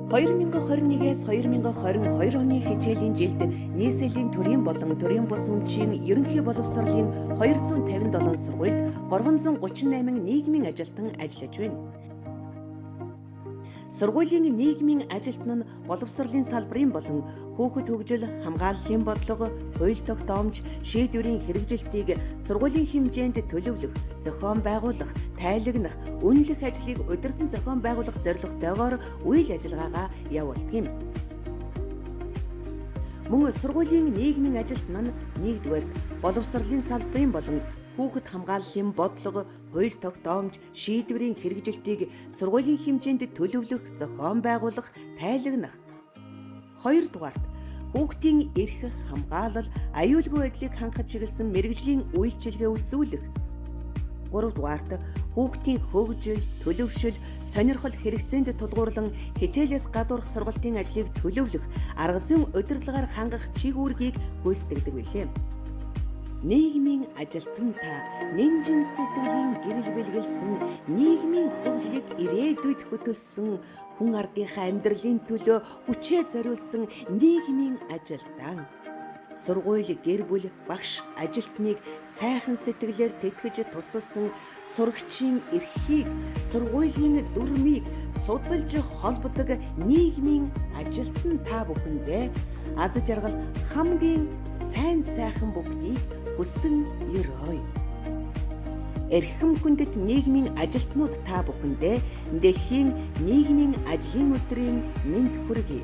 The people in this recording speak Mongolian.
(2021-ээс 2022 оны хичээлийн жилд нийслэлийн төрийн болон төрийн бус өмчийн ерөнхий боловсролын 257 сургуульд 338 нийгмийн ажилтан ажиллаж байна. Сургуулийн нийгмийн ажилтан нь боловсролын салбарын болон хүүхэд хөгжил, хамгааллын бодлого, хууль тогтоомж, шийдвэрийн хэрэгжилтийг сургуулийн хэмжээнд төлөвлөх, зохион байгуулах, тайлагнах, үнэлэх ажлыг удирдан зохион байгуулах зорилготойгоор үйл ажиллагаагаа явуулдаг юм. Мөн сургуулийн нийгмийн ажилтан нь нэгдүгээрт боловсролын салбарын болон хүүхэд хамгааллын бодлого, хууль тогтоомж, шийдвэрийн хэрэгжилтийг сургуулийн хэмжээнд төлөвлөх, зохион байгуулах, тайлагнах. Хоёрдугаарт хүүхдийн эрх, хамгаалал, аюулгүй байдлыг хангах чиглэсэн мэргэжлийн үйлчилгээ үзүүлэх. Гуравдугаарт хүүхдийн хөгжил, төлөвшил, сонирхол хэрэгцээнд тулгуурлан хичээлээс гадуурх сургалтын ажлыг төлөвлөх, арга зүйн удирдлагаар хангах чиг үүргийг гүйцэтгэдэг билээ. Нийгмийн ажилтан та нэмжин сэтгэлийн гэрэл бэлгэлсэн нийгмийн хөгжлийг ирээдүйд хөтөлсөн хүн ардынхаа амьдралын төлөө хүчээ зориулсан нийгмийн ажилтан. Сургууль, гэр бүл, багш, ажилтныг сайхан сэтгэлээр тэтгэж тусалсан сурагчийн эрхийг, сургуулийн дүрмийг судалж холбодог нийгмийн ажилтан та бүхэндээ аз жаргал хамгийн сайн сайхан бүгдийг хүсэн ерөөй. Эрхэм хүндэт нийгмийн ажилтнууд та бүхэндээ дэлхийн нийгмийн ажлын өдрийн мэнд хүргэе.